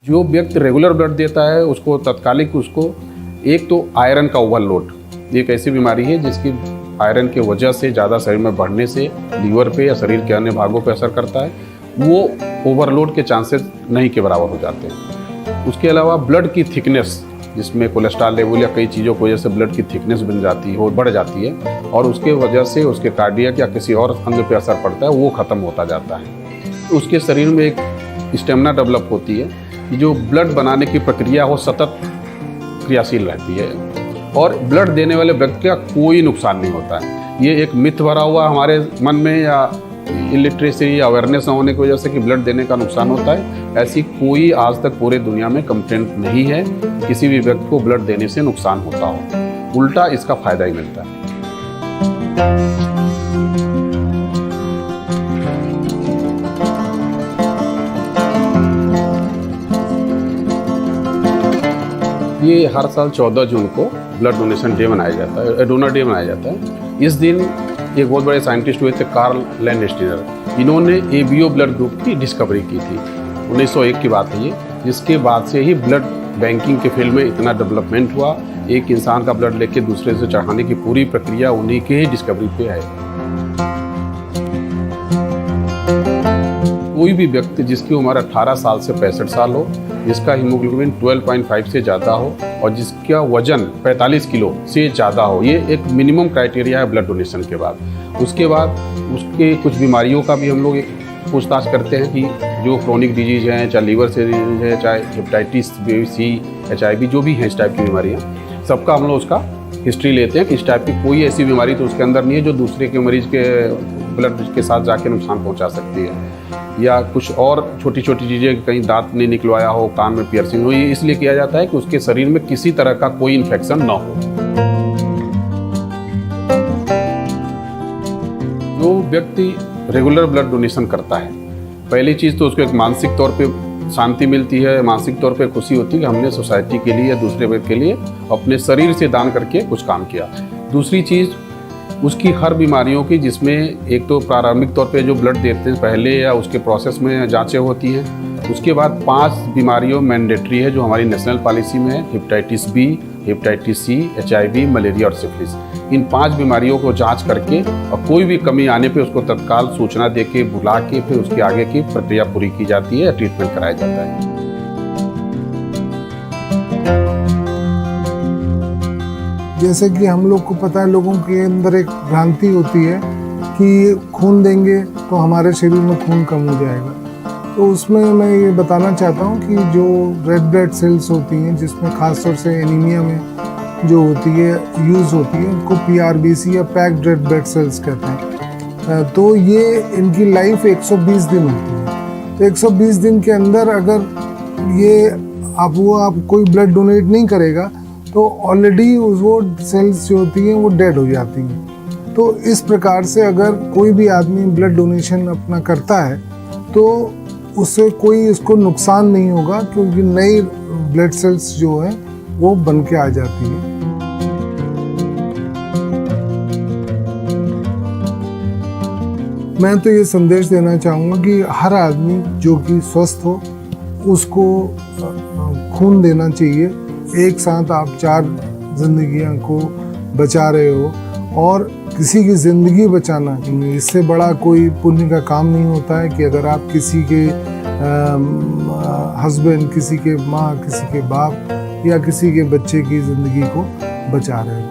जो व्यक्ति regular blood देता है उसको तत्कालिक उसको एक तो आयरन का ओवरलोड, एक ऐसी बीमारी है जिसकी आयरन के वजह से ज़्यादा शरीर में बढ़ने से लीवर पे या शरीर के अन्य भागों पे असर करता है, वो ओवरलोड के चांसेस नहीं के बराबर हो जाते हैं। उसके अलावा ब्लड की थिकनेस, जिसमें कोलेस्ट्रॉल लेवल या कई चीज़ों की वजह से ब्लड की थिकनेस बन जाती है, वो बढ़ जाती है और उसके वजह से उसके कार्डियक या किसी और अंग पे असर पड़ता है, वो ख़त्म होता जाता है। उसके शरीर में एक स्टेमिना डेवलप होती है, जो ब्लड बनाने की प्रक्रिया हो सतत क्रियाशील रहती है और ब्लड देने वाले व्यक्ति का कोई नुकसान नहीं होता है। ये एक मिथ भरा हुआ हमारे मन में या इलिटरेसी या अवेयरनेस न होने की वजह से कि ब्लड देने का नुकसान होता है, ऐसी कोई आज तक पूरे दुनिया में कंप्लेंट नहीं है किसी भी व्यक्ति को ब्लड देने से नुकसान होता हो, उल्टा इसका फायदा ही मिलता है। ये हर साल 14 जून को ब्लड डोनेशन डे मनाया जाता है, डोनर डे मनाया जाता है। इस दिन एक बहुत बड़े साइंटिस्ट हुए थे कार्ल लैंडस्टीनर, इन्होंने एबीओ ब्लड ग्रुप की डिस्कवरी की थी। 1901 की बात है ये, जिसके बाद से ही ब्लड बैंकिंग के फील्ड में इतना डेवलपमेंट हुआ। एक इंसान का ब्लड लेके दूसरे से चढ़ाने की पूरी प्रक्रिया उन्हीं के ही डिस्कवरी पे है। कोई भी व्यक्ति जिसकी उम्र 18 साल से 65 साल हो, जिसका हीमोग्लोबिन 12.5 से ज़्यादा हो और जिसका वजन 45 किलो से ज़्यादा हो, ये एक मिनिमम क्राइटेरिया है ब्लड डोनेशन के बाद। उसके बाद उसके कुछ बीमारियों का भी हम लोग पूछताछ करते हैं कि जो क्रोनिक डिजीज हैं, चाहे लीवर से डिजीज है, चाहे हेपेटाइटिस सी, HIV, जो भी हैं इस टाइप की बीमारियाँ, सबका हम लोग उसका हिस्ट्री लेते हैं कि इस टाइप की कोई ऐसी बीमारी तो उसके अंदर नहीं है जो दूसरे के मरीज के ब्लड के साथ जाके नुकसान पहुंचा सकती है, या कुछ और छोटी छोटी चीज़ें, कहीं दांत नहीं निकलवाया हो, कान में पियर्सिंग हो। ये इसलिए किया जाता है कि उसके शरीर में किसी तरह का कोई इन्फेक्शन ना हो। जो व्यक्ति रेगुलर ब्लड डोनेशन करता है, पहली चीज़ तो उसको एक मानसिक तौर पे शांति मिलती है, मानसिक तौर पे खुशी होती है कि हमने सोसाइटी के लिए या दूसरे व्यक्ति के लिए अपने शरीर से दान करके कुछ काम किया। दूसरी चीज़ उसकी हर बीमारियों की, जिसमें एक तो प्रारंभिक तौर पे जो ब्लड देते हैं पहले या उसके प्रोसेस में जांचें होती हैं। उसके बाद 5 बीमारियों मैंडेटरी है जो हमारी नेशनल पॉलिसी में है, hepatitis B, hepatitis C, HIV, malaria और सिफिलिस। इन 5 बीमारियों को जांच करके और कोई भी कमी आने पे उसको तत्काल सूचना दे के बुला के फिर उसके आगे की प्रक्रिया पूरी की जाती है, ट्रीटमेंट कराया जाता है। जैसे कि हम लोग को पता है, लोगों के अंदर एक भ्रांति होती है कि खून देंगे तो हमारे शरीर में खून कम हो जाएगा। तो उसमें मैं ये बताना चाहता हूँ कि जो रेड ब्लड सेल्स होती हैं, जिसमें ख़ासतौर से एनीमिया में जो होती है यूज़ होती है, उनको PRBC या पैक्ड रेड ब्लड सेल्स कहते हैं। तो ये इनकी लाइफ 120 दिन होती है। तो 120 दिन के अंदर अगर ये आप कोई ब्लड डोनेट नहीं करेगा तो ऑलरेडी वो सेल्स जो होती हैं वो डेड हो जाती हैं। तो इस प्रकार से अगर कोई भी आदमी ब्लड डोनेशन अपना करता है तो उससे कोई उसको नुकसान नहीं होगा, क्योंकि नई ब्लड सेल्स जो है वो बन के आ जाती हैं। मैं तो ये संदेश देना चाहूँगा कि हर आदमी जो कि स्वस्थ हो उसको खून देना चाहिए। एक साथ आप 4 जिंदगियों को बचा रहे हो और किसी की ज़िंदगी बचाना, इससे बड़ा कोई पुण्य का काम नहीं होता है कि अगर आप किसी के हस्बैंड, किसी के माँ, किसी के बाप या किसी के बच्चे की ज़िंदगी को बचा रहे हो।